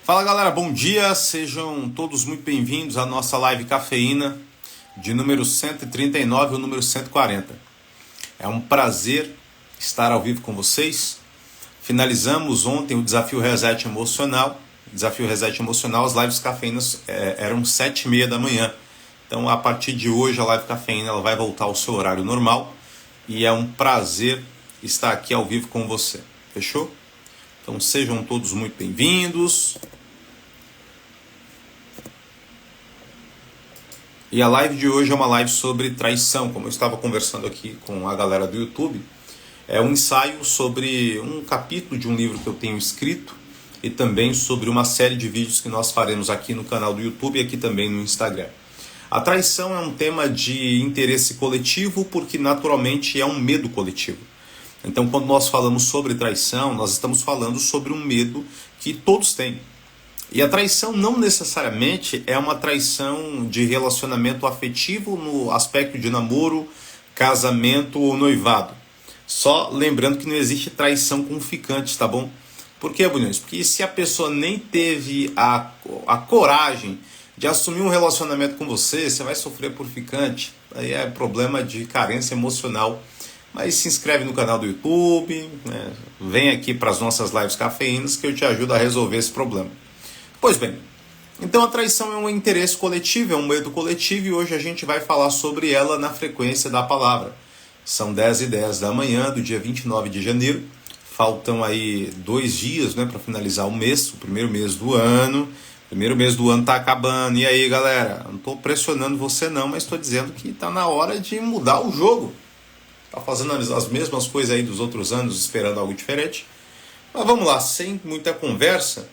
Fala galera, bom dia, sejam todos muito bem-vindos à nossa live Cafeína de número 139 ou número 140. É um prazer estar ao vivo com vocês. Finalizamos ontem o Desafio Reset Emocional. Desafio Reset Emocional, as lives Cafeínas eram 7h30 da manhã. Então a partir de hoje a live Cafeína ela vai voltar ao seu horário normal e é um prazer estar aqui ao vivo com você. Fechou? Então sejam todos muito bem-vindos. E a live de hoje é uma live sobre traição, como eu estava conversando aqui com a galera do YouTube. É um ensaio sobre um capítulo de um livro que eu tenho escrito e também sobre uma série de vídeos que nós faremos aqui no canal do YouTube e aqui também no Instagram. A traição é um tema de interesse coletivo porque naturalmente é um medo coletivo. Então quando nós falamos sobre traição, nós estamos falando sobre um medo que todos têm. E a traição não necessariamente é uma traição de relacionamento afetivo no aspecto de namoro, casamento ou noivado. Só lembrando que não existe traição com ficantes, tá bom? Por quê, Bulhões? Porque se a pessoa nem teve a coragem de assumir um relacionamento com você, você vai sofrer por ficante. Aí é problema de carência emocional. Mas se inscreve no canal do YouTube, né? Vem aqui para as nossas lives cafeínas que eu te ajudo a resolver esse problema. Pois bem, então a traição é um interesse coletivo, é um medo coletivo e hoje a gente vai falar sobre ela na frequência da palavra. São 10h10 da manhã do dia 29 de janeiro, faltam aí 2 dias, né, para finalizar o mês, o primeiro mês do ano. O primeiro mês do ano está acabando, e aí galera, não estou pressionando você não, mas estou dizendo que está na hora de mudar o jogo. Está fazendo as mesmas coisas aí dos outros anos, esperando algo diferente. Mas vamos lá, sem muita conversa.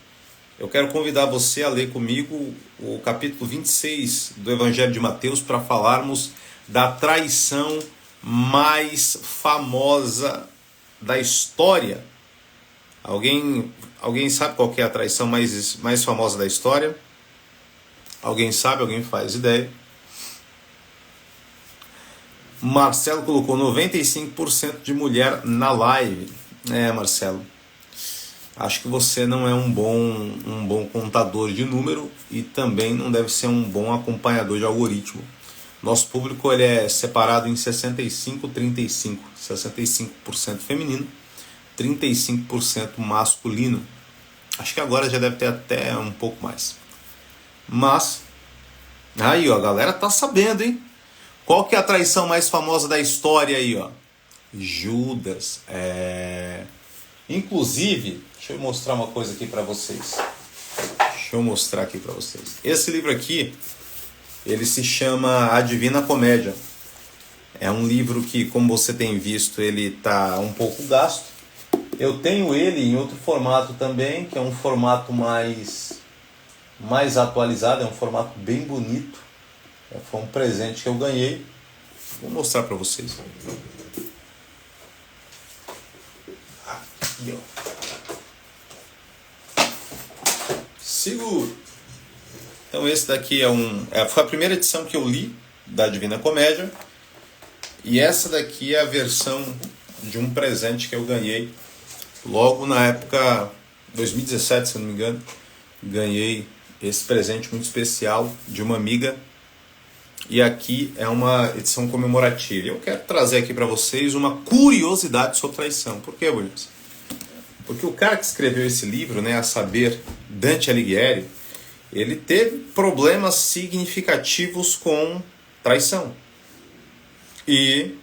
Eu quero convidar você a ler comigo o capítulo 26 do Evangelho de Mateus para falarmos da traição mais famosa da história. Alguém sabe qual que é a traição mais famosa da história? Alguém sabe? Alguém faz ideia? Marcelo colocou 95% de mulher na live. Marcelo. Acho que você não é um bom contador de número e também não deve ser um bom acompanhador de algoritmo. Nosso público ele é separado em 65-35. 65% feminino, 35% masculino. Acho que agora já deve ter até um pouco mais. Mas, aí ó, a galera tá sabendo, hein? Qual que é a traição mais famosa da história aí, ó? Judas. Inclusive, deixa eu mostrar uma coisa aqui para vocês. Esse livro aqui, ele se chama A Divina Comédia. É um livro que, como você tem visto, ele está um pouco gasto. Eu tenho ele em outro formato também, que é um formato mais atualizado, é um formato bem bonito. Foi um presente que eu ganhei. Vou mostrar para vocês. Aqui, ó. Seguro. Então esse daqui foi a primeira edição que eu li da Divina Comédia. E essa daqui é a versão de um presente que eu ganhei logo na época 2017, se eu não me engano. Ganhei esse presente muito especial de uma amiga. E aqui é uma edição comemorativa. Eu quero trazer aqui para vocês uma curiosidade sobre traição. Por quê, Williams? Porque o cara que escreveu esse livro, né, a saber, Dante Alighieri, ele teve problemas significativos com traição. E,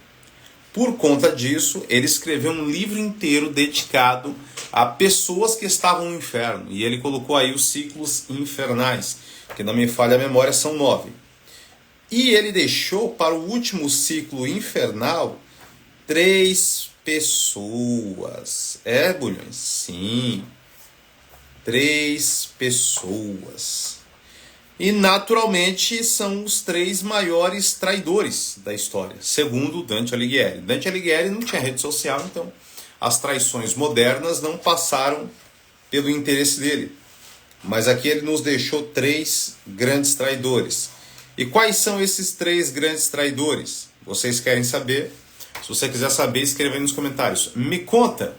por conta disso, ele escreveu um livro inteiro dedicado a pessoas que estavam no inferno. E ele colocou aí os ciclos infernais, que não me falha a memória são 9. E ele deixou para o último ciclo infernal 3 pessoas. Bulhões? Sim. 3 pessoas. E naturalmente são os 3 maiores traidores da história, segundo Dante Alighieri. Dante Alighieri não tinha rede social, então as traições modernas não passaram pelo interesse dele. Mas aqui ele nos deixou 3 grandes traidores. E quais são esses 3 grandes traidores? Vocês querem saber? Se você quiser saber, escreva aí nos comentários. Me conta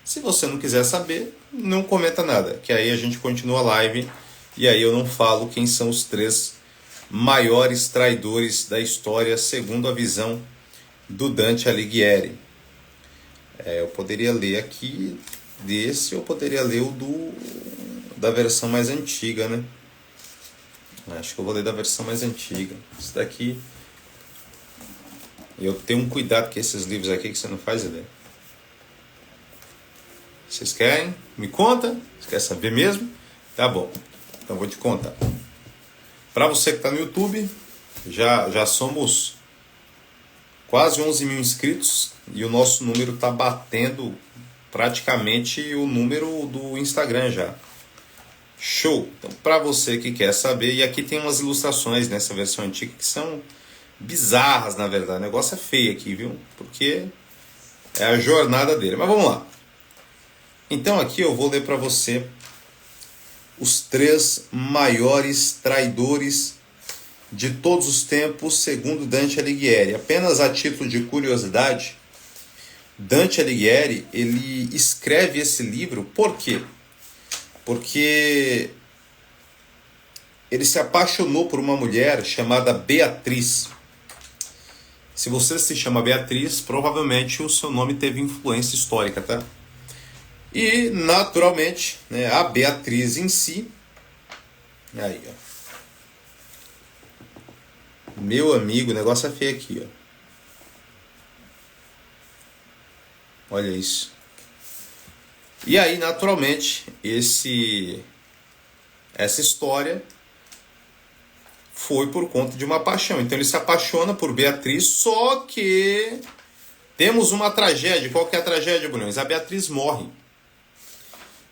Se você não quiser saber, não comenta nada, que aí a gente continua a live e aí eu não falo quem são os 3 maiores traidores da história segundo a visão do Dante Alighieri. Eu poderia ler aqui desse, eu poderia ler o da versão mais antiga, né? Acho que eu vou ler da versão mais antiga. Isso daqui, eu tenho um cuidado com esses livros aqui que você não faz ideia. Vocês querem? Me conta? Você quer saber mesmo? Tá bom. Então vou te contar. Para você que está no YouTube, já somos quase 11 mil inscritos e o nosso número está batendo praticamente o número do Instagram já. Show! Então, para você que quer saber, e aqui tem umas ilustrações nessa versão antiga que são bizarras, na verdade. O negócio é feio aqui, viu? Porque é a jornada dele. Mas vamos lá. Então aqui eu vou ler para você os 3 maiores traidores de todos os tempos, segundo Dante Alighieri. Apenas a título de curiosidade, Dante Alighieri, ele escreve esse livro por quê? Porque ele se apaixonou por uma mulher chamada Beatriz. Se você se chama Beatriz, provavelmente o seu nome teve influência histórica, tá? E, naturalmente, né, a Beatriz em si... Aí, ó. Meu amigo, o negócio é feio aqui, ó. Olha isso. E aí, naturalmente, essa história foi por conta de uma paixão. Então ele se apaixona por Beatriz, só que temos uma tragédia. Qual que é a tragédia, Bulhões? A Beatriz morre.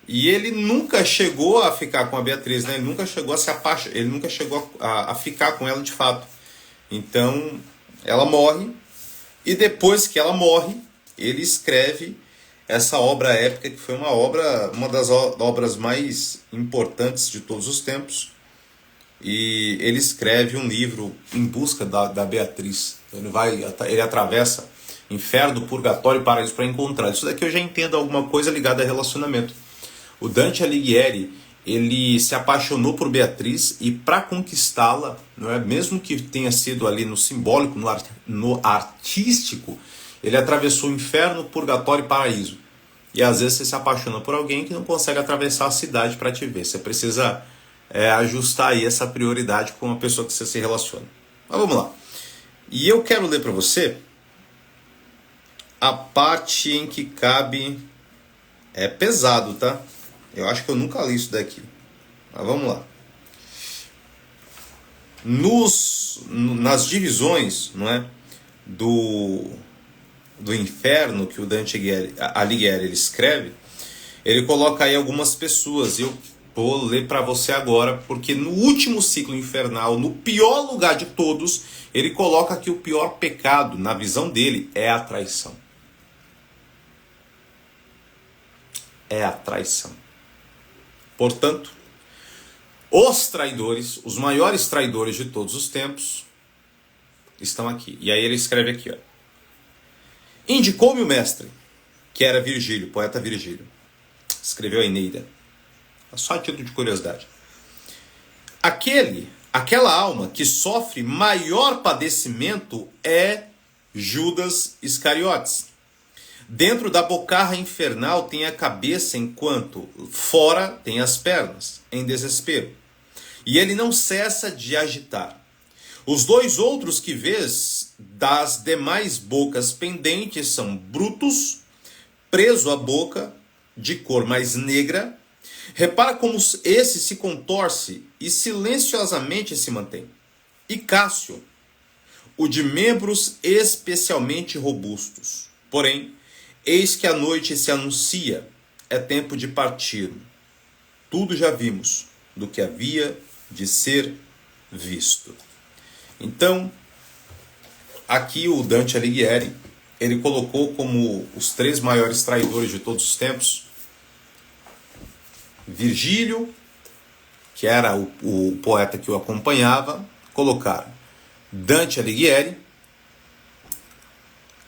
E ele nunca chegou a ficar com a Beatriz, né? Ele nunca chegou a se apaixonar, ele nunca chegou a ficar com ela de fato. Então, ela morre, e depois que ela morre, ele escreve essa obra épica, que foi uma das obras mais importantes de todos os tempos. E ele escreve um livro em busca da Beatriz. Ele atravessa inferno, purgatório e paraíso para encontrar. Isso daqui eu já entendo alguma coisa ligada a relacionamento. O Dante Alighieri, ele se apaixonou por Beatriz e para conquistá-la, não é, mesmo que tenha sido ali no simbólico, no artístico, ele atravessou o inferno, purgatório e paraíso. E às vezes você se apaixona por alguém que não consegue atravessar a cidade para te ver. Você precisa ajustar aí essa prioridade com a pessoa que você se relaciona. Mas vamos lá. E eu quero ler para você a parte em que cabe... É pesado, tá? Eu acho que eu nunca li isso daqui. Mas vamos lá. Nas divisões, não é, do inferno que o Dante Alighieri ele escreve, ele coloca aí algumas pessoas. Eu vou ler para você agora, porque no último ciclo infernal, no pior lugar de todos, ele coloca que o pior pecado, na visão dele, é a traição. É a traição. Portanto, os traidores, os maiores traidores de todos os tempos, estão aqui. E aí ele escreve aqui, ó. Indicou-me o mestre, que era Virgílio, poeta Virgílio. Escreveu a Eneida. Só a título de curiosidade. Aquela alma que sofre maior padecimento é Judas Iscariotes. Dentro da bocarra infernal tem a cabeça, enquanto fora tem as pernas, em desespero. E ele não cessa de agitar. Os 2 outros que vês das demais bocas pendentes são Brutus, preso à boca, de cor mais negra. Repara como esse se contorce e silenciosamente se mantém. E Cássio, o de membros especialmente robustos. Porém, eis que a noite se anuncia, é tempo de partir. Tudo já vimos do que havia de ser visto. Então, aqui o Dante Alighieri, ele colocou como os 3 maiores traidores de todos os tempos, Virgílio, que era o poeta que o acompanhava, colocaram Dante Alighieri,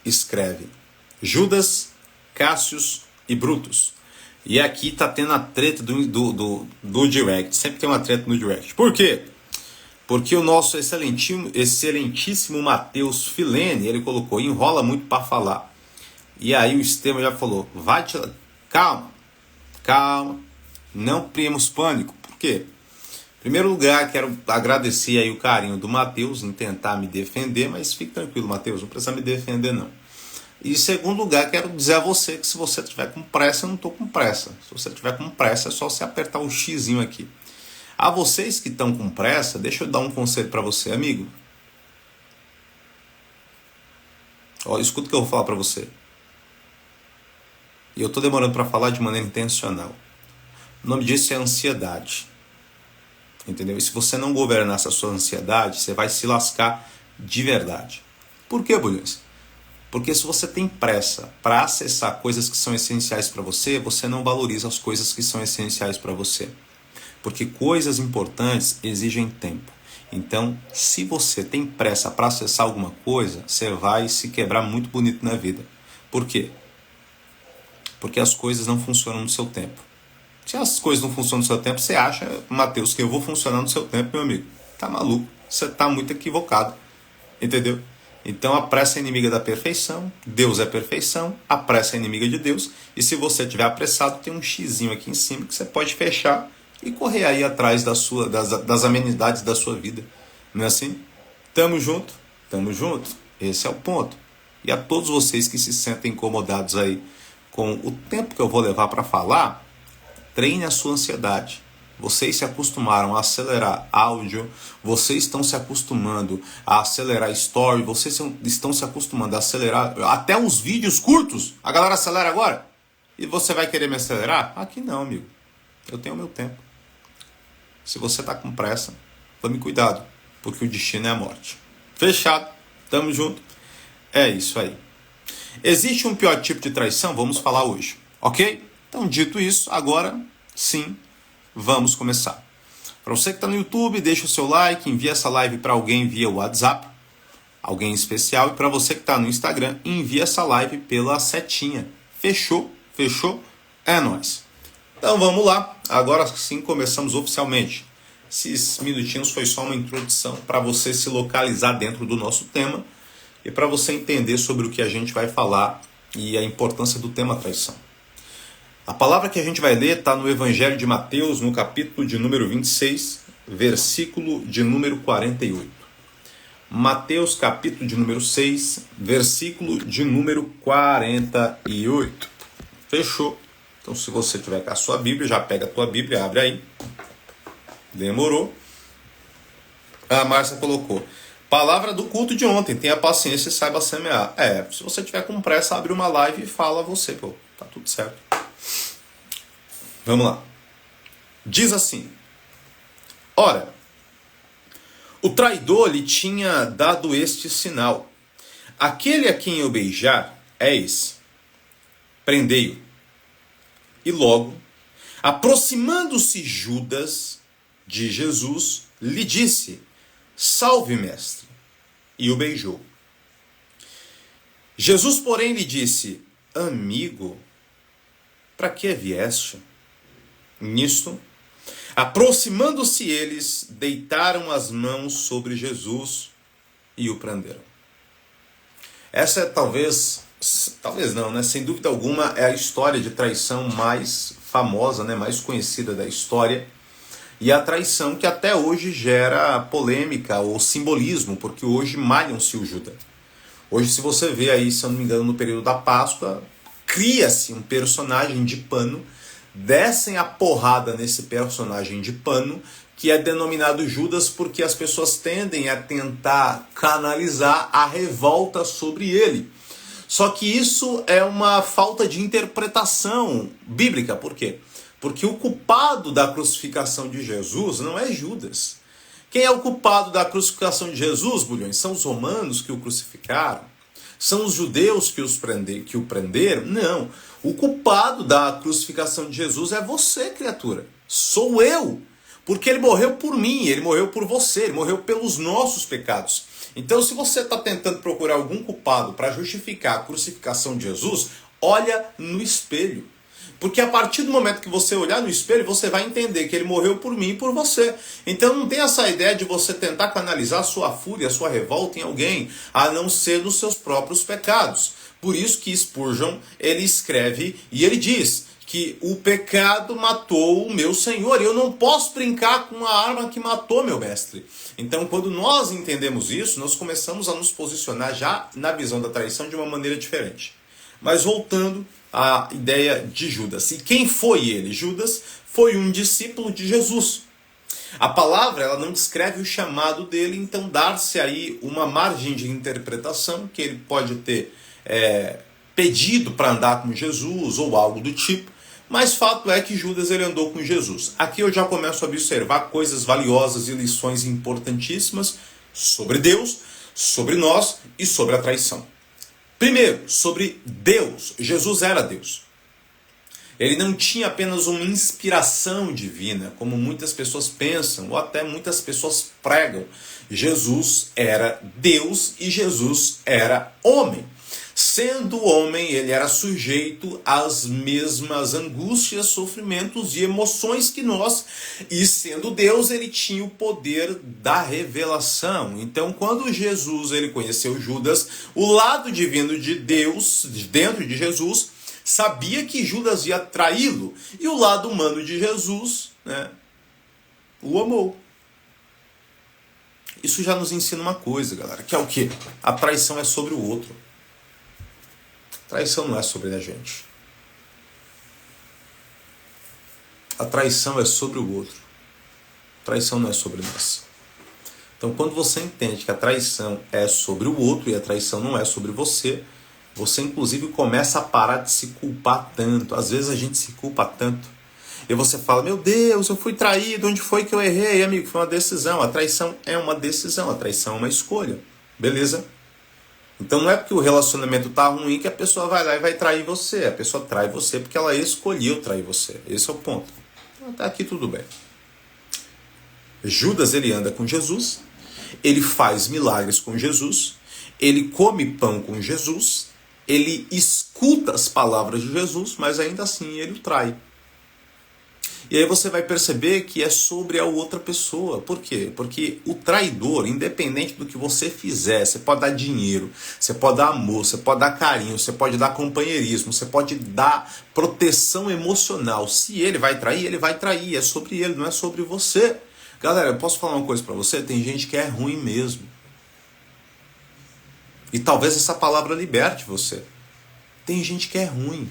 escreve Judas, Cássio, e Brutus. E aqui tá tendo a treta do Direct. Sempre tem uma treta no Direct. Por quê? Porque o nosso excelentíssimo Matheus Filene, ele colocou, enrola muito para falar. E aí o Estevam já falou, calma, não criemos pânico. Por quê? Em primeiro lugar, quero agradecer aí o carinho do Matheus em tentar me defender, mas fique tranquilo, Matheus, não precisa me defender não. E em segundo lugar, quero dizer a você que se você tiver com pressa, eu não estou com pressa. Se você tiver com pressa, é só você apertar o xizinho aqui. A vocês que estão com pressa, deixa eu dar um conselho para você, amigo. Ó, escuta o que eu vou falar para você. E eu estou demorando para falar de maneira intencional. O nome disso é ansiedade. Entendeu? E se você não governar essa sua ansiedade, você vai se lascar de verdade. Por quê, bulhões? Porque se você tem pressa para acessar coisas que são essenciais para você, você não valoriza as coisas que são essenciais para você. Porque coisas importantes exigem tempo. Então, se você tem pressa para acessar alguma coisa, você vai se quebrar muito bonito na vida. Por quê? Porque as coisas não funcionam no seu tempo. Se as coisas não funcionam no seu tempo, você acha, Matheus, que eu vou funcionar no seu tempo, meu amigo? Tá maluco. Você tá muito equivocado. Entendeu? Então a pressa é inimiga da perfeição, Deus é perfeição, a pressa é inimiga de Deus, e se você estiver apressado, tem um xizinho aqui em cima que você pode fechar e correr aí atrás das amenidades da sua vida. Não é assim? Tamo junto? Tamo junto. Esse é o ponto. E a todos vocês que se sentem incomodados aí com o tempo que eu vou levar para falar, treine a sua ansiedade. Vocês se acostumaram a acelerar áudio, vocês estão se acostumando a acelerar story, vocês estão se acostumando a acelerar até os vídeos curtos. A galera acelera agora? E você vai querer me acelerar? Aqui não, amigo. Eu tenho o meu tempo. Se você está com pressa, tome cuidado, porque o destino é a morte. Fechado. Tamo junto. É isso aí. Existe um pior tipo de traição? Vamos falar hoje. Ok? Então, dito isso, agora sim, vamos começar. Para você que está no YouTube, deixa o seu like, envia essa live para alguém via WhatsApp, alguém especial. E para você que está no Instagram, envia essa live pela setinha. Fechou? Fechou? É nóis. Então vamos lá. Agora sim começamos oficialmente. Esses minutinhos foi só uma introdução para você se localizar dentro do nosso tema e para você entender sobre o que a gente vai falar e a importância do tema traição. A palavra que a gente vai ler está no Evangelho de Mateus, no capítulo de número 26, versículo de número 48. Mateus, capítulo de número 6, versículo de número 48. Fechou? Então, se você tiver com a sua Bíblia, já pega a tua Bíblia, abre aí. Demorou? A Márcia colocou. Palavra do culto de ontem, tenha paciência e saiba semear. Se você tiver com pressa, abre uma live e fala você, pô, tá tudo certo. Vamos lá. Diz assim. Ora, o traidor lhe tinha dado este sinal. Aquele a quem eu beijar é esse. Prendei-o. E logo, aproximando-se Judas de Jesus, lhe disse, salve, mestre. E o beijou. Jesus, porém, lhe disse, amigo, para que vieste? Nisto, aproximando-se eles, deitaram as mãos sobre Jesus e o prenderam. Essa é talvez não, né? Sem dúvida alguma é a história de traição mais famosa, né? Mais conhecida da história. E a traição que até hoje gera polêmica ou simbolismo, porque hoje malham-se o Judas. Hoje, se você vê aí, se eu não me engano, no período da Páscoa, cria-se um personagem de pano, descem a porrada nesse personagem de pano, que é denominado Judas porque as pessoas tendem a tentar canalizar a revolta sobre ele. Só que isso é uma falta de interpretação bíblica. Por quê? Porque o culpado da crucificação de Jesus não é Judas. Quem é o culpado da crucificação de Jesus, bulhões? São os romanos que o crucificaram? São os judeus que o prenderam? Não. O culpado da crucificação de Jesus é você, criatura. Sou eu. Porque ele morreu por mim, ele morreu por você, ele morreu pelos nossos pecados. Então, se você está tentando procurar algum culpado para justificar a crucificação de Jesus, olha no espelho. Porque a partir do momento que você olhar no espelho, você vai entender que ele morreu por mim e por você. Então não tem essa ideia de você tentar canalizar a sua fúria, a sua revolta em alguém, a não ser nos seus próprios pecados. Por isso que Spurgeon, ele escreve e ele diz que o pecado matou o meu Senhor. Eu não posso brincar com a arma que matou meu mestre. Então, quando nós entendemos isso, nós começamos a nos posicionar já na visão da traição de uma maneira diferente. Mas voltando à ideia de Judas. E quem foi ele? Judas foi um discípulo de Jesus. A palavra ela não descreve o chamado dele, então dar-se aí uma margem de interpretação que ele pode ter pedido para andar com Jesus ou algo do tipo. Mas fato é que Judas ele andou com Jesus. Aqui eu já começo a observar coisas valiosas e lições importantíssimas sobre Deus, sobre nós e sobre a traição. Primeiro, sobre Deus. Jesus era Deus. Ele não tinha apenas uma inspiração divina, como muitas pessoas pensam, ou até muitas pessoas pregam. Jesus era Deus e Jesus era homem. Sendo homem, ele era sujeito às mesmas angústias, sofrimentos e emoções que nós. E sendo Deus, ele tinha o poder da revelação. Então, quando Jesus ele conheceu Judas, o lado divino de Deus, dentro de Jesus, sabia que Judas ia traí-lo. E o lado humano de Jesus, o amou. Isso já nos ensina uma coisa, galera, que é o quê? A traição é sobre o outro. Traição não é sobre a gente. A traição é sobre o outro. Traição não é sobre nós. Então, quando você entende que a traição é sobre o outro e a traição não é sobre você, você inclusive começa a parar de se culpar tanto. Às vezes a gente se culpa tanto. E você fala, meu Deus, eu fui traído, onde foi que eu errei? Amigo, foi uma decisão. A traição é uma decisão, a traição é uma escolha. Beleza? Então não é porque o relacionamento tá ruim que a pessoa vai lá e vai trair você. A pessoa trai você porque ela escolheu trair você. Esse é o ponto. Então, tá aqui tudo bem. Judas ele anda com Jesus, ele faz milagres com Jesus, ele come pão com Jesus, ele escuta as palavras de Jesus, mas ainda assim ele o trai. E aí você vai perceber que é sobre a outra pessoa. Por quê? Porque o traidor, independente do que você fizer, você pode dar dinheiro, você pode dar amor, você pode dar carinho, você pode dar companheirismo, você pode dar proteção emocional. Se ele vai trair, ele vai trair. É sobre ele, não é sobre você. Galera, eu posso falar uma coisa pra você? Tem gente que é ruim mesmo. E talvez essa palavra liberte você. Tem gente que é ruim.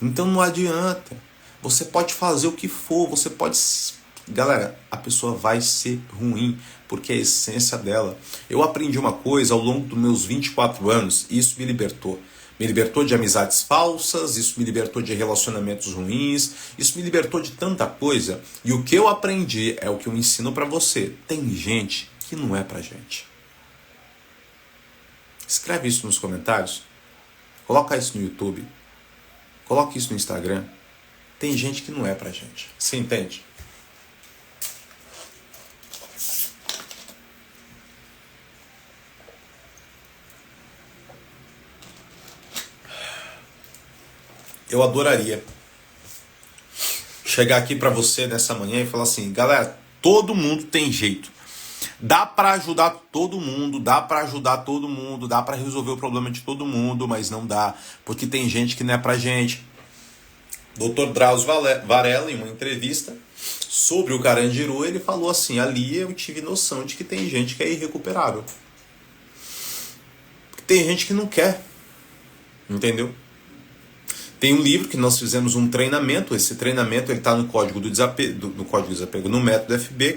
Então não adianta. Você pode fazer o que for, você pode... Galera, a pessoa vai ser ruim, porque é a essência dela. Eu aprendi uma coisa ao longo dos meus 24 anos, e isso me libertou. Me libertou de amizades falsas, isso me libertou de relacionamentos ruins, isso me libertou de tanta coisa. E o que eu aprendi é o que eu ensino pra você. Tem gente que não é pra gente. Escreve isso nos comentários. Coloca isso no YouTube. Coloca isso no Instagram. Tem gente que não é pra gente. Você entende? Eu adoraria chegar aqui pra você nessa manhã e falar assim, galera, todo mundo tem jeito. Dá pra ajudar todo mundo, dá pra ajudar todo mundo, dá pra resolver o problema de todo mundo, mas não dá, porque tem gente que não é pra gente. Dr. Drauzio Varela, em uma entrevista sobre o Carandiru, ele falou assim, ali eu tive noção de que tem gente que é irrecuperável. Tem gente que não quer, entendeu? Tem um livro que nós fizemos um treinamento, esse treinamento ele está no Código do Desapego, no Método FB.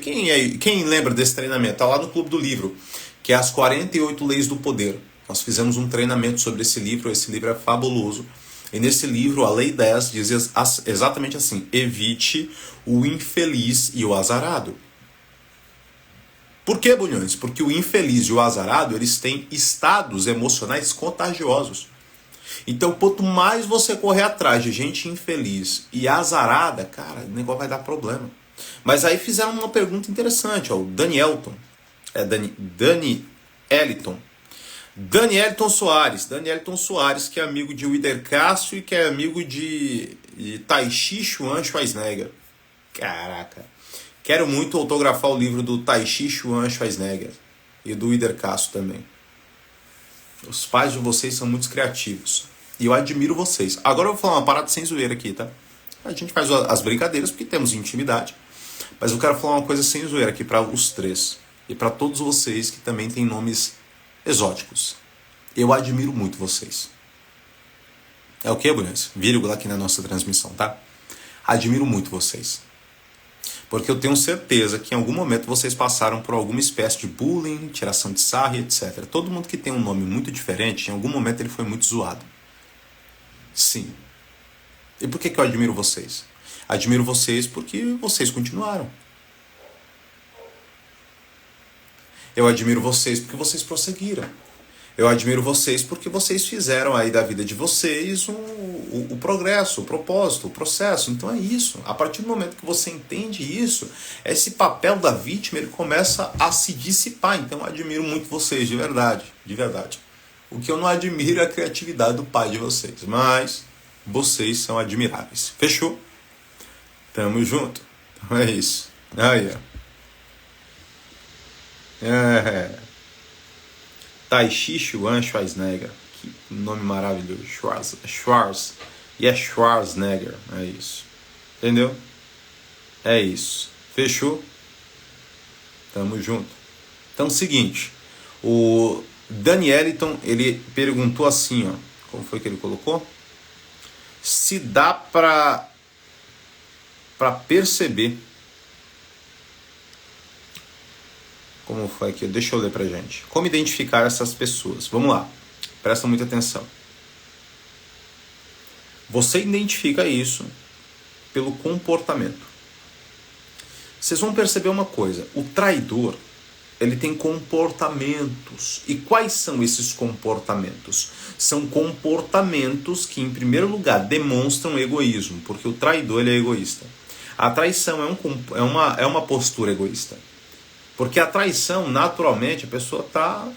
Quem lembra desse treinamento? Está lá no Clube do Livro, que é as 48 Leis do Poder. Nós fizemos um treinamento sobre esse livro é fabuloso. E nesse livro, a Lei 10 diz exatamente assim, evite o infeliz e o azarado. Por que, Bulhões? Porque o infeliz e o azarado, eles têm estados emocionais contagiosos. Então, quanto mais você correr atrás de gente infeliz e azarada, cara, o negócio vai dar problema. Mas aí fizeram uma pergunta interessante, ó, o Dani Eliton. Danielton Soares, que é amigo de Wilder Castro e que é amigo de Taishi Chuan Schwarzenegger. Caraca. Quero muito autografar o livro do Taishi Chuan Schwarzenegger e do Wilder Castro também. Os pais de vocês são muito criativos. E eu admiro vocês. Agora eu vou falar uma parada sem zoeira aqui, tá? A gente faz as brincadeiras porque temos intimidade. Mas eu quero falar uma coisa sem zoeira aqui para os três. E para todos vocês que também têm nomes exóticos. Eu admiro muito vocês. É o que, Brunas? Vírgula aqui na nossa transmissão, tá? Admiro muito vocês. Porque eu tenho certeza que em algum momento vocês passaram por alguma espécie de bullying, tiração de sarro, etc. Todo mundo que tem um nome muito diferente, em algum momento ele foi muito zoado. Sim. E por que eu admiro vocês? Admiro vocês porque vocês continuaram. Eu admiro vocês porque vocês prosseguiram. Eu admiro vocês porque vocês fizeram aí da vida de vocês o progresso, o propósito, o processo. Então é isso. A partir do momento que você entende isso, esse papel da vítima ele começa a se dissipar. Então eu admiro muito vocês, de verdade, de verdade. O que eu não admiro é a criatividade do pai de vocês, mas vocês são admiráveis. Fechou? Tamo junto. Então é isso. Aí, ó. Taishi Chuan Schwarzenegger. Que nome maravilhoso. Schwarz. E é Schwarzenegger. É isso. Entendeu? É isso. Fechou? Tamo junto. Então, seguinte. O Danielton, ele perguntou assim, ó. Como foi que ele colocou? Se dá pra perceber. Como foi aqui? Deixa eu ler pra gente. Como identificar essas pessoas? Vamos lá. Presta muita atenção. Você identifica isso pelo comportamento. Vocês vão perceber uma coisa. O traidor, ele tem comportamentos. E quais são esses comportamentos? São comportamentos que, em primeiro lugar, demonstram egoísmo. Porque o traidor, ele é egoísta. A traição é uma postura egoísta. Porque a traição, naturalmente, a pessoa está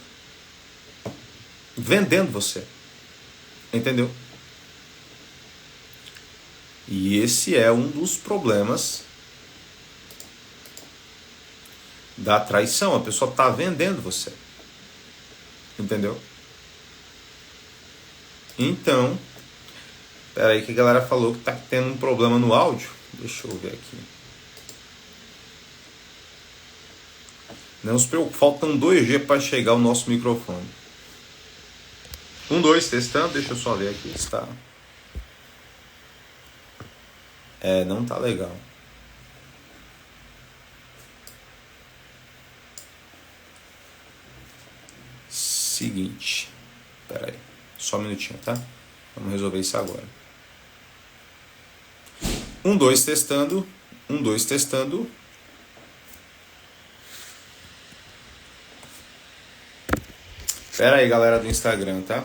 vendendo você. Entendeu? E esse é um dos problemas da traição. A pessoa está vendendo você. Entendeu? Então, peraí que a galera falou que está tendo um problema no áudio. Deixa eu ver aqui. Não se preocupe, faltam 2G para chegar o nosso microfone. 1, 2, testando, deixa eu só ver aqui. Está. Não tá legal. Seguinte. Pera aí. Só um minutinho, tá? Vamos resolver isso agora. 1, 2, testando. 1, 2, testando. Pera aí, galera do Instagram, tá?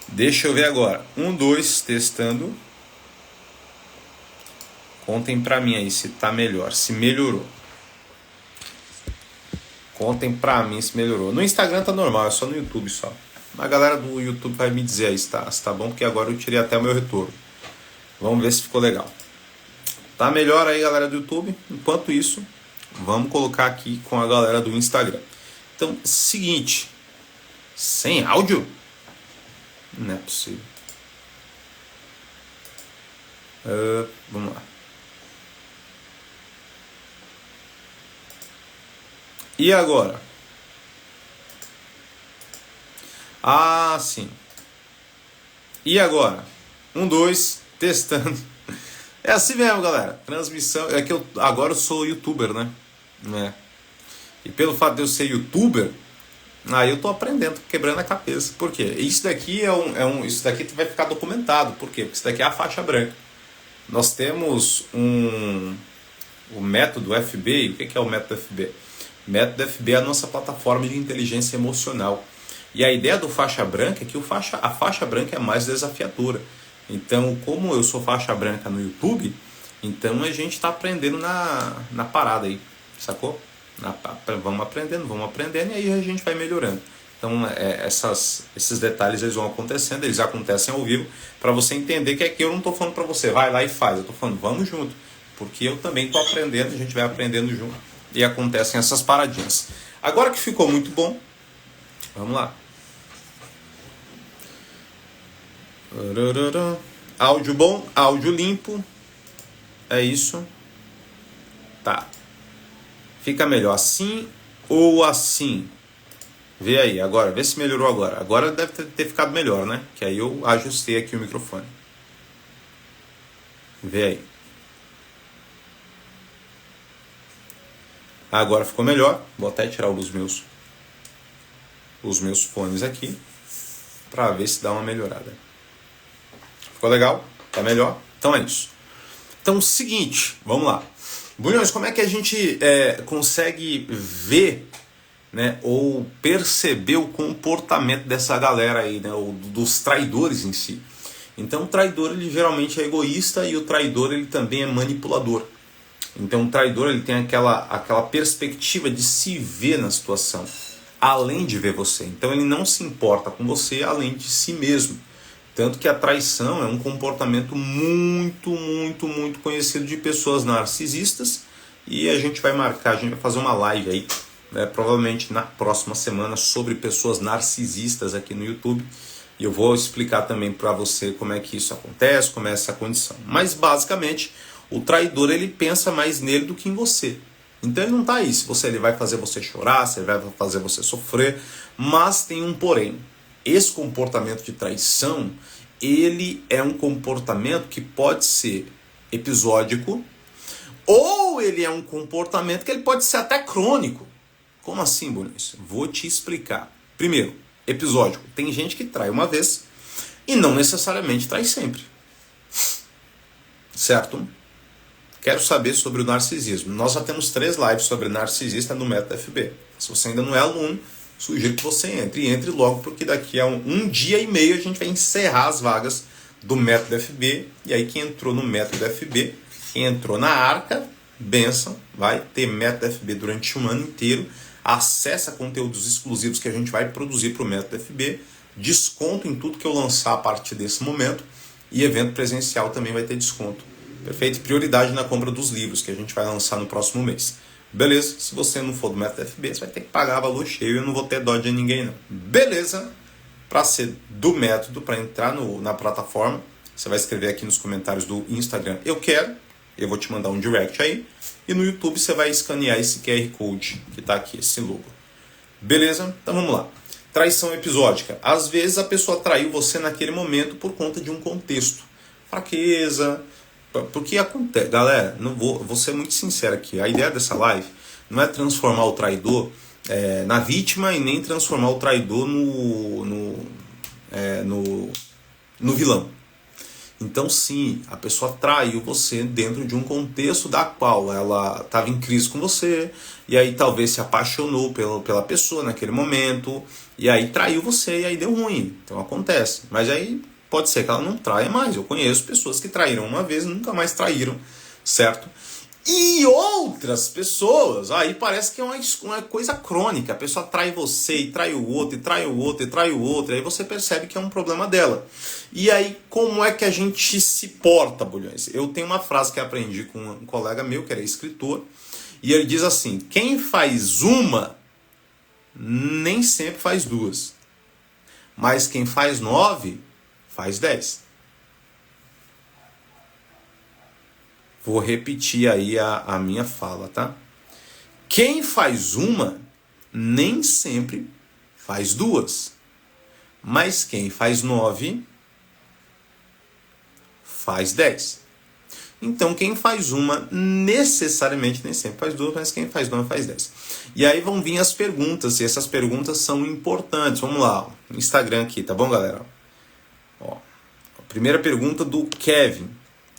Deixa eu ver agora. 1, 2, testando. Contem pra mim aí se tá melhor, se melhorou. Contem pra mim se melhorou. No Instagram tá normal, é só no YouTube só. A galera do YouTube vai me dizer aí se tá bom, porque agora eu tirei até o meu retorno. Vamos ver se ficou legal. Tá melhor aí, galera do YouTube? Enquanto isso, vamos colocar aqui com a galera do Instagram. Então, seguinte. Sem áudio? Não é possível. Vamos lá. E agora? Ah, sim. E agora? 1, 2, testando. É assim mesmo, galera. Transmissão. É que agora eu sou youtuber, né? E pelo fato de eu ser youtuber, aí eu tô aprendendo, quebrando a cabeça. Por quê? Isso daqui isso daqui vai ficar documentado. Por quê? Porque isso daqui é a faixa branca. Nós temos o método FB. O que é o método FB? O método FB é a nossa plataforma de inteligência emocional. E a ideia do faixa branca é que a faixa branca é mais desafiadora. Então, como eu sou faixa branca no YouTube, Então a gente está aprendendo na parada aí, sacou? Vamos aprendendo e aí a gente vai melhorando. Então esses detalhes eles vão acontecendo, eles acontecem ao vivo, para você entender que aqui eu não estou falando para você, vai lá e faz, eu estou falando, vamos junto, porque eu também estou aprendendo, a gente vai aprendendo junto e acontecem essas paradinhas. Agora que ficou muito bom, vamos lá. Áudio bom, áudio limpo, é isso. Tá. Fica melhor assim ou assim? Vê aí, agora, vê se melhorou agora. Agora deve ter ficado melhor, né? Que aí eu ajustei aqui o microfone. Vê aí. Agora ficou melhor. Vou até tirar os meus fones aqui para ver se dá uma melhorada. Ficou legal? Tá melhor? Então é isso. Então, seguinte, vamos lá. Bulhões, como é que a gente consegue ver, né, ou perceber o comportamento dessa galera aí, né, ou dos traidores em si? Então o traidor ele geralmente é egoísta e o traidor ele também é manipulador. Então o traidor ele tem aquela perspectiva de se ver na situação, além de ver você. Então ele não se importa com você além de si mesmo. Tanto que a traição é um comportamento muito, muito, muito conhecido de pessoas narcisistas. E a gente vai fazer uma live aí, né, provavelmente na próxima semana, sobre pessoas narcisistas aqui no YouTube. E eu vou explicar também para você como é que isso acontece, como é essa condição. Mas basicamente, o traidor ele pensa mais nele do que em você. Então ele não está aí se ele vai fazer você chorar, se ele vai fazer você sofrer. Mas tem um porém. Esse comportamento de traição, ele é um comportamento que pode ser episódico, ou ele é um comportamento que ele pode ser até crônico. Como assim, Bonis? Vou te explicar. Primeiro, episódico. Tem gente que trai uma vez e não necessariamente trai sempre. Certo? Quero saber sobre o narcisismo. Nós já temos 3 lives sobre narcisista no Método FB. Se você ainda não é aluno, sugiro que você entre. E entre logo, porque daqui a um dia e meio a gente vai encerrar as vagas do Método FB. E aí quem entrou no Método FB, quem entrou na Arca, benção, vai ter Método FB durante um ano inteiro. Acessa conteúdos exclusivos que a gente vai produzir para o Método FB. Desconto em tudo que eu lançar a partir desse momento. E evento presencial também vai ter desconto. Perfeito? Prioridade na compra dos livros que a gente vai lançar no próximo mês. Beleza? Se você não for do Método FB, você vai ter que pagar valor cheio e eu não vou ter dó de ninguém, não. Beleza? Para ser do método, para entrar na plataforma, você vai escrever aqui nos comentários do Instagram, eu quero, eu vou te mandar um direct aí. E no YouTube você vai escanear esse QR Code que está aqui, esse logo. Beleza? Então vamos lá. Traição episódica. Às vezes a pessoa traiu você naquele momento por conta de um contexto. Fraqueza. Porque acontece, galera, vou ser muito sincero aqui, a ideia dessa live não é transformar o traidor na vítima e nem transformar o traidor no vilão. Então sim, a pessoa traiu você dentro de um contexto da qual ela estava em crise com você, e aí talvez se apaixonou pela pessoa naquele momento, e aí traiu você e aí deu ruim, então acontece, mas aí pode ser que ela não traia mais. Eu conheço pessoas que traíram uma vez e nunca mais traíram, certo? E outras pessoas, aí parece que é uma coisa crônica. A pessoa trai você e trai o outro, e trai o outro, e trai o outro. E aí você percebe que é um problema dela. E aí, como é que a gente se porta, Bulhões? Eu tenho uma frase que aprendi com um colega meu, que era escritor, e ele diz assim: quem faz uma, nem sempre faz 2. Mas quem faz 9... faz 10. Vou repetir aí a minha fala, tá? Quem faz uma, nem sempre faz 2. Mas quem faz 9, faz 10. Então quem faz uma, necessariamente nem sempre faz 2, mas quem faz 9 faz 10. E aí vão vir as perguntas, e essas perguntas são importantes. Vamos lá, ó, Instagram aqui, tá bom, galera? Ó, a primeira pergunta do Kevin.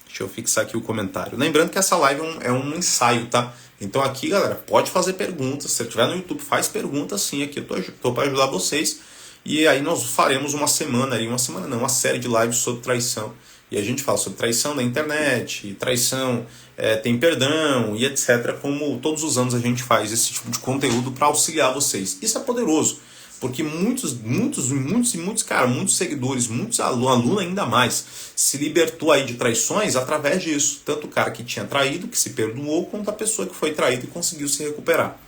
Deixa eu fixar aqui o comentário. Lembrando que essa live é um ensaio, tá? Então aqui, galera, pode fazer perguntas. Se você estiver no YouTube, faz perguntas sim. Aqui eu tô para ajudar vocês. E aí nós faremos uma série de lives sobre traição. E a gente fala sobre traição na internet, e traição tem perdão e etc. Como todos os anos a gente faz esse tipo de conteúdo para auxiliar vocês. Isso é poderoso, porque muitos seguidores, muitos alunos ainda mais, se libertou aí de traições através disso. Tanto o cara que tinha traído, que se perdoou, quanto a pessoa que foi traída e conseguiu se recuperar.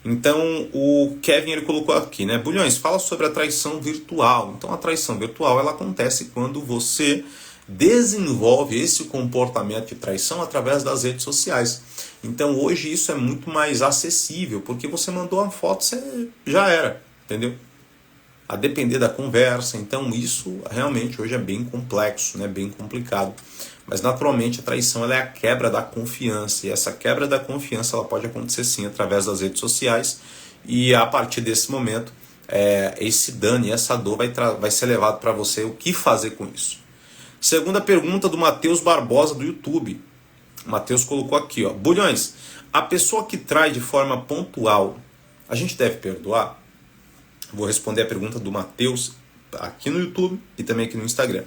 Então o Kevin ele colocou aqui, né? Bulhões, fala sobre a traição virtual. Então a traição virtual ela acontece quando você desenvolve esse comportamento de traição através das redes sociais. Então hoje isso é muito mais acessível, porque você mandou uma foto, você já era, entendeu? A depender da conversa. Então isso realmente hoje é bem complexo, né? Bem complicado. Mas naturalmente a traição ela é a quebra da confiança. E essa quebra da confiança ela pode acontecer sim através das redes sociais. E a partir desse momento, esse dano e essa dor vai ser levado para você o que fazer com isso. Segunda pergunta do Matheus Barbosa do YouTube. O Matheus colocou aqui, ó. Bulhões, a pessoa que trai de forma pontual, a gente deve perdoar? Vou responder a pergunta do Matheus aqui no YouTube e também aqui no Instagram.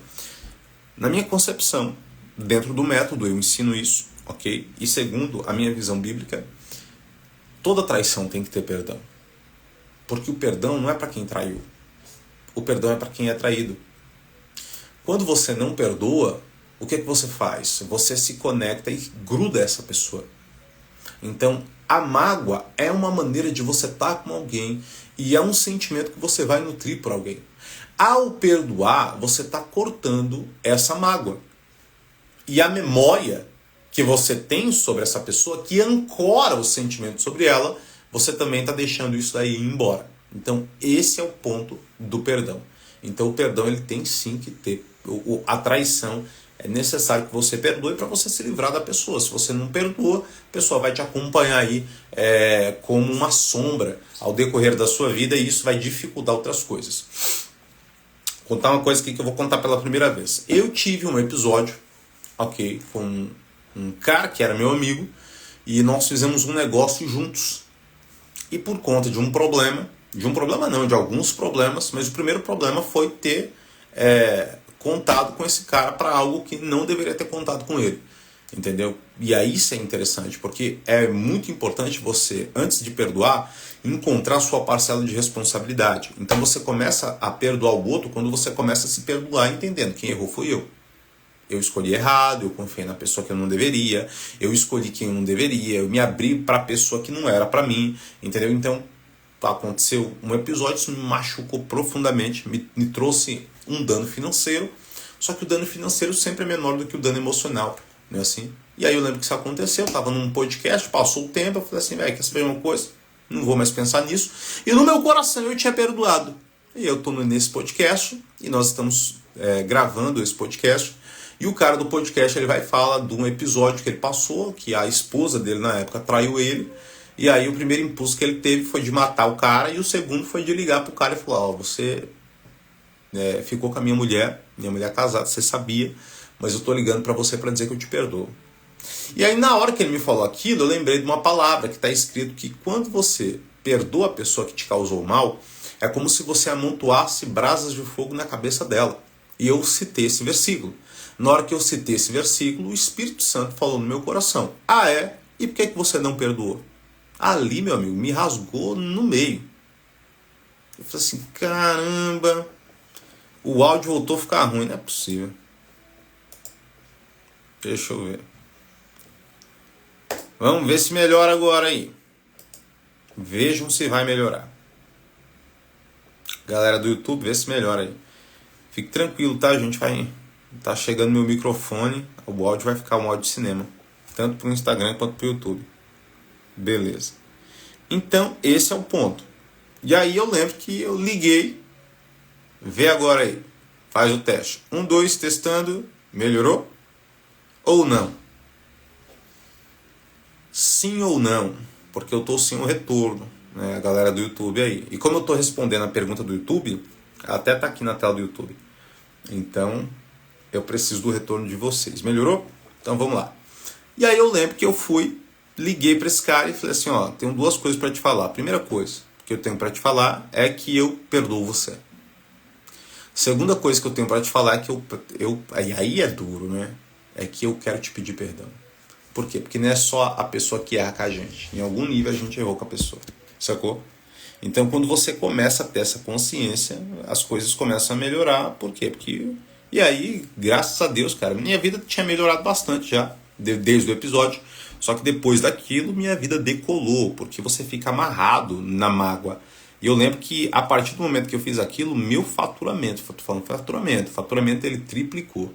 Na minha concepção, dentro do método eu ensino isso, ok? E segundo a minha visão bíblica, toda traição tem que ter perdão. Porque o perdão não é para quem traiu. O perdão é para quem é traído. Quando você não perdoa, o que você faz? Você se conecta e gruda essa pessoa. Então, a mágoa é uma maneira de você estar com alguém e é um sentimento que você vai nutrir por alguém. Ao perdoar, você está cortando essa mágoa. E a memória que você tem sobre essa pessoa, que ancora o sentimento sobre ela, você também está deixando isso daí ir embora. Então, esse é o ponto do perdão. Então, o perdão ele tem sim que ter. A traição é necessário que você perdoe para você se livrar da pessoa. Se você não perdoa, a pessoa vai te acompanhar aí como uma sombra ao decorrer da sua vida e isso vai dificultar outras coisas. Vou contar uma coisa aqui que eu vou contar pela primeira vez. Eu tive um episódio, ok, com um cara que era meu amigo e nós fizemos um negócio juntos. E por conta de de alguns problemas, mas o primeiro problema foi ter contado com esse cara para algo que não deveria ter contado com ele, entendeu? E aí isso é interessante, porque é muito importante você, antes de perdoar, encontrar sua parcela de responsabilidade. Então você começa a perdoar o outro quando você começa a se perdoar, entendendo quem errou foi eu. Eu escolhi errado, eu confiei na pessoa que eu não deveria, eu escolhi quem eu não deveria, eu me abri para a pessoa que não era para mim, entendeu? Então aconteceu um episódio, isso me machucou profundamente, me trouxe um dano financeiro, só que o dano financeiro sempre é menor do que o dano emocional, não é assim? E aí eu lembro que isso aconteceu, eu estava num podcast, passou o tempo, eu falei assim, velho, quer saber uma coisa? Não vou mais pensar nisso. E no meu coração eu tinha perdoado. E eu estou nesse podcast, e nós estamos gravando esse podcast, e o cara do podcast ele vai falar de um episódio que ele passou, que a esposa dele na época traiu ele, e aí o primeiro impulso que ele teve foi de matar o cara, e o segundo foi de ligar pro cara e falar, ó, você ficou com a minha mulher casada, você sabia, mas eu tô ligando para você para dizer que eu te perdoo. E aí na hora que ele me falou aquilo, eu lembrei de uma palavra que está escrito que quando você perdoa a pessoa que te causou mal, é como se você amontoasse brasas de fogo na cabeça dela. E eu citei esse versículo. Na hora que eu citei esse versículo, o Espírito Santo falou no meu coração, e por que você não perdoou? Ali, meu amigo, me rasgou no meio. Eu falei assim, caramba, o áudio voltou a ficar ruim, não é possível. Deixa eu ver. Vamos ver se melhora agora aí. Vejam se vai melhorar. Galera do YouTube, vê se melhora aí. Fique tranquilo, tá? A gente vai... Tá chegando meu microfone, o áudio vai ficar um áudio de cinema. Tanto pro Instagram quanto pro YouTube. Beleza. Então, esse é o ponto. E aí eu lembro que eu liguei. Vê agora aí. Faz o teste. 1, 2, testando. Melhorou? Ou não? Sim ou não? Porque eu tô sem o retorno, né? A galera do YouTube aí. E como eu tô respondendo a pergunta do YouTube, até tá aqui na tela do YouTube. Então, eu preciso do retorno de vocês. Melhorou? Então vamos lá. E aí eu lembro que eu liguei para esse cara e falei assim, ó, tenho duas coisas para te falar. A primeira coisa que eu tenho para te falar é que eu perdoo você. Segunda coisa que eu tenho para te falar é que aí é duro, né? É que eu quero te pedir perdão. Por quê? Porque não é só a pessoa que erra com a gente. Em algum nível a gente errou com a pessoa. Sacou? Então quando você começa a ter essa consciência, as coisas começam a melhorar. Por quê? E aí, graças a Deus, cara, minha vida tinha melhorado bastante já, desde o episódio. Só que depois daquilo, minha vida decolou, porque você fica amarrado na mágoa. E eu lembro que a partir do momento que eu fiz aquilo, meu faturamento, faturamento ele triplicou.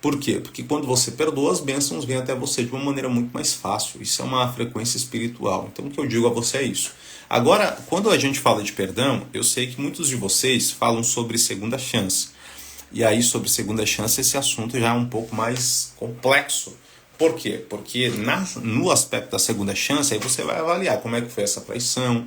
Por quê? Porque quando você perdoa, as bênçãos vêm até você de uma maneira muito mais fácil. Isso é uma frequência espiritual. Então o que eu digo a você é isso. Agora, quando a gente fala de perdão, eu sei que muitos de vocês falam sobre segunda chance. E aí, sobre segunda chance, esse assunto já é um pouco mais complexo. Por quê? Porque no aspecto da segunda chance, aí você vai avaliar como é que foi essa traição,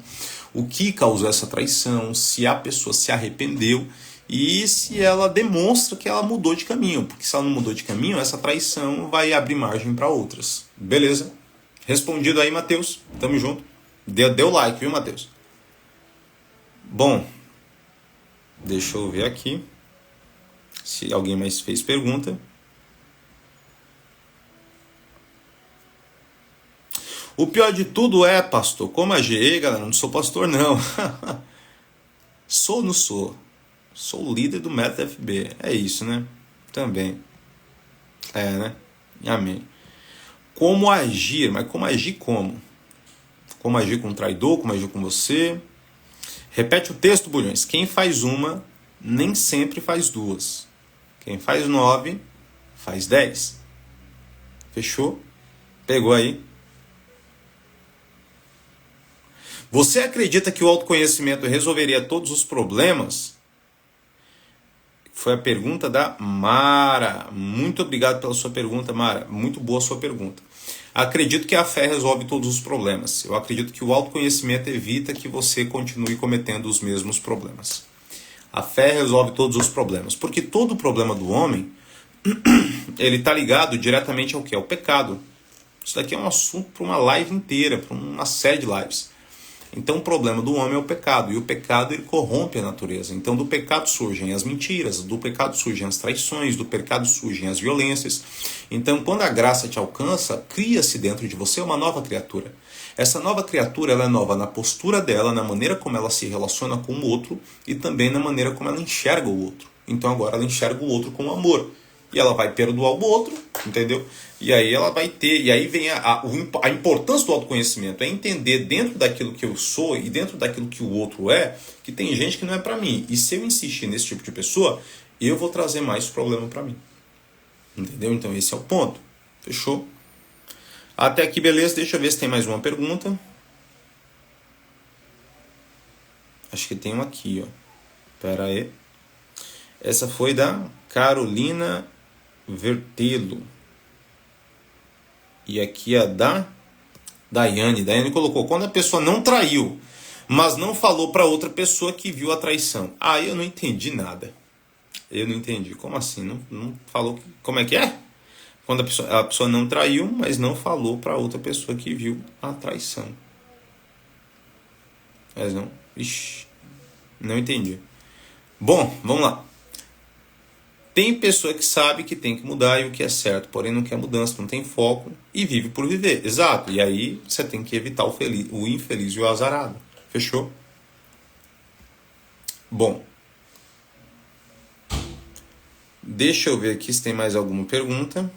o que causou essa traição, se a pessoa se arrependeu e se ela demonstra que ela mudou de caminho. Porque se ela não mudou de caminho, essa traição vai abrir margem para outras. Beleza? Respondido aí, Matheus. Tamo junto. Deu like, viu, Matheus? Bom, deixa eu ver aqui se alguém mais fez pergunta. O pior de tudo é, pastor, como a GE, galera, não sou pastor não. Não sou. Sou o líder do Método FB. É isso, né? Também. É, né? Amém. Como agir? Mas como agir como? Como agir com o traidor? Como agir com você? Repete o texto, Bulhões. Quem faz uma, nem sempre faz duas. Quem faz 9, faz 10. Fechou? Pegou aí? Você acredita que o autoconhecimento resolveria todos os problemas? Foi a pergunta da Mara. Muito obrigado pela sua pergunta, Mara. Muito boa a sua pergunta. Acredito que a fé resolve todos os problemas. Eu acredito que o autoconhecimento evita que você continue cometendo os mesmos problemas. A fé resolve todos os problemas. Porque todo problema do homem, ele está ligado diretamente ao que? Ao pecado. Isso daqui é um assunto para uma live inteira, para uma série de lives. Então o problema do homem é o pecado, e o pecado ele corrompe a natureza. Então do pecado surgem as mentiras, do pecado surgem as traições, do pecado surgem as violências. Então quando a graça te alcança, cria-se dentro de você uma nova criatura. Essa nova criatura ela é nova na postura dela, na maneira como ela se relaciona com o outro e também na maneira como ela enxerga o outro. Então agora ela enxerga o outro com amor. E ela vai perdoar o outro, entendeu? E aí ela vai ter, e aí vem a importância do autoconhecimento, é entender dentro daquilo que eu sou e dentro daquilo que o outro é, que tem gente que não é pra mim. E se eu insistir nesse tipo de pessoa, eu vou trazer mais problema pra mim. Entendeu? Então esse é o ponto. Fechou? Até aqui, beleza? Deixa eu ver se tem mais uma pergunta. Acho que tem uma aqui, ó. Pera aí. Essa foi da Carolina Vertelo. E aqui a da Daiane. Daiane colocou: quando a pessoa não traiu, mas não falou para outra pessoa que viu a traição. Ah, eu não entendi nada. Eu não entendi. Como assim? Não falou? Como é que é? Quando a pessoa não traiu, mas não falou para outra pessoa que viu a traição. Mas não. Ixi, não entendi. Bom, vamos lá. Tem pessoa que sabe que tem que mudar e o que é certo, porém não quer mudança, não tem foco e vive por viver. Exato. E aí você tem que evitar o infeliz e o azarado. Fechou? Bom. Deixa eu ver aqui se tem mais alguma pergunta.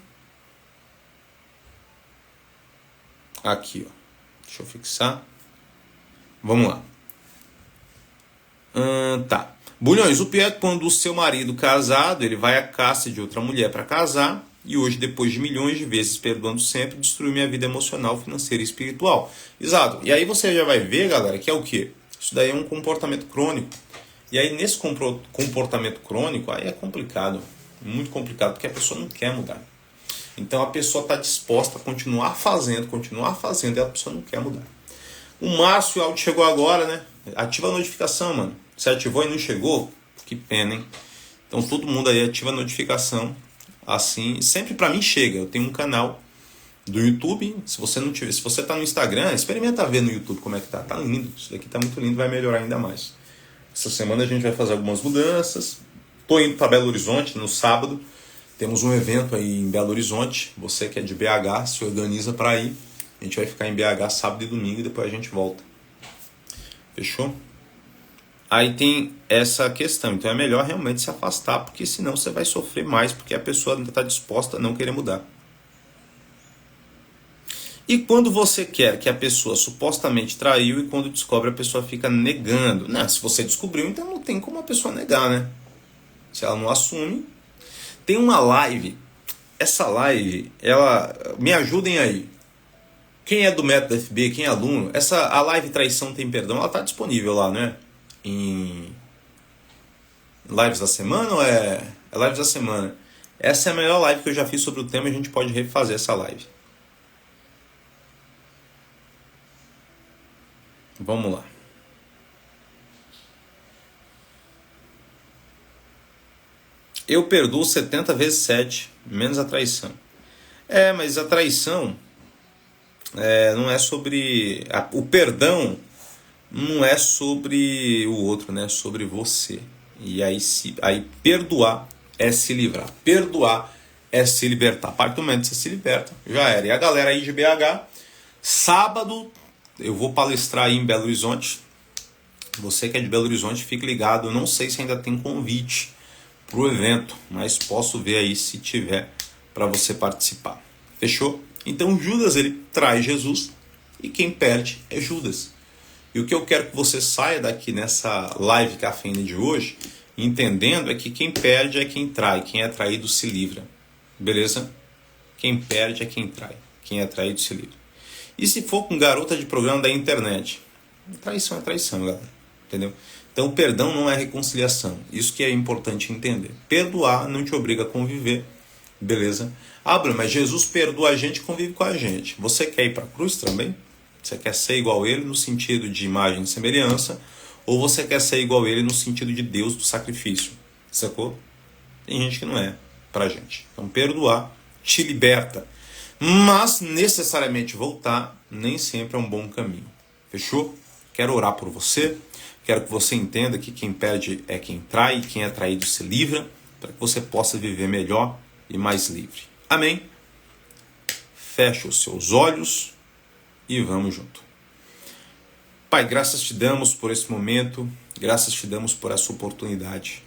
Aqui, ó. Deixa eu fixar. Vamos lá. Tá. Bulhões, o pior é quando o seu marido casado, ele vai à caça de outra mulher para casar e hoje, depois de milhões de vezes perdoando sempre, destruiu minha vida emocional, financeira e espiritual. Exato. E aí você já vai ver, galera, que é o quê? Isso daí é um comportamento crônico. E aí nesse comportamento crônico, aí é complicado. Muito complicado, porque a pessoa não quer mudar. Então a pessoa está disposta a continuar fazendo, e a pessoa não quer mudar. O Márcio Aldo chegou agora, né? Ativa a notificação, mano. Se ativou e não chegou, que pena, hein? Então todo mundo aí ativa a notificação. Assim, sempre pra mim chega. Eu tenho um canal do YouTube. Se você não tiver, se você tá no Instagram, experimenta ver no YouTube como é que tá. Tá lindo. Isso daqui tá muito lindo, vai melhorar ainda mais. Essa semana a gente vai fazer algumas mudanças. Tô indo para Belo Horizonte no sábado. Temos um evento aí em Belo Horizonte. Você que é de BH, se organiza para ir. A gente vai ficar em BH sábado e domingo e depois a gente volta. Fechou? Aí tem essa questão. Então é melhor realmente se afastar, porque senão você vai sofrer mais, porque a pessoa não está disposta a não querer mudar. E quando você quer que a pessoa supostamente traiu e quando descobre a pessoa fica negando. Não, se você descobriu, então não tem como a pessoa negar, né? Se ela não assume. Tem uma live. Essa live, ela... Me ajudem aí. Quem é do método FB, quem é aluno, a live Traição Tem Perdão, ela está disponível lá, né? Em lives da semana ou é lives da semana? Essa é a melhor live que eu já fiz sobre o tema e a gente pode refazer essa live. Vamos lá. Eu perdoo 70 vezes 7, menos a traição. Mas a traição não é sobre... O perdão não é sobre o outro, né? É sobre você. E aí perdoar é se livrar. Perdoar é se libertar. A partir do momento que você se liberta, já era. E a galera aí de BH, sábado, eu vou palestrar aí em Belo Horizonte. Você que é de Belo Horizonte, fique ligado. Eu não sei se ainda tem convite para o evento, mas posso ver aí se tiver para você participar. Fechou? Então Judas, ele traz Jesus e quem perde é Judas. E o que eu quero que você saia daqui nessa live cafeína de hoje, entendendo é que quem perde é quem trai, quem é traído se livra. Beleza? Quem perde é quem trai, quem é traído se livra. E se for com garota de programa da internet? Traição é traição, galera. Entendeu? Então, perdão não é reconciliação. Isso que é importante entender. Perdoar não te obriga a conviver. Beleza? Bruno, mas Jesus perdoa a gente e convive com a gente. Você quer ir para a cruz também? Você quer ser igual a ele no sentido de imagem e semelhança? Ou você quer ser igual a ele no sentido de Deus do sacrifício? Sacou? Tem gente que não é pra gente. Então, perdoar te liberta. Mas, necessariamente voltar, nem sempre é um bom caminho. Fechou? Quero orar por você. Quero que você entenda que quem perde é quem trai, quem é traído se livra, para que você possa viver melhor e mais livre. Amém? Feche os seus olhos e vamos junto. Pai, graças te damos por esse momento, graças te damos por essa oportunidade.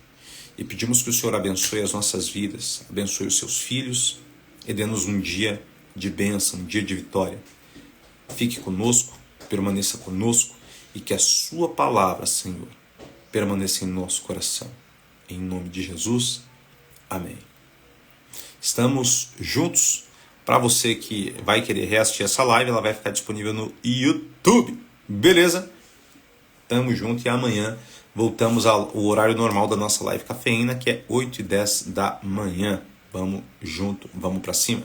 E pedimos que o Senhor abençoe as nossas vidas, abençoe os seus filhos e dê-nos um dia de bênção, um dia de vitória. Fique conosco, permaneça conosco e que a sua palavra, Senhor, permaneça em nosso coração. Em nome de Jesus, amém. Estamos juntos. Para você que vai querer reassistir essa live, ela vai ficar disponível no YouTube. Beleza? Tamo junto e amanhã voltamos ao horário normal da nossa live cafeína, que é 8h10 da manhã. Vamos junto, vamos para cima.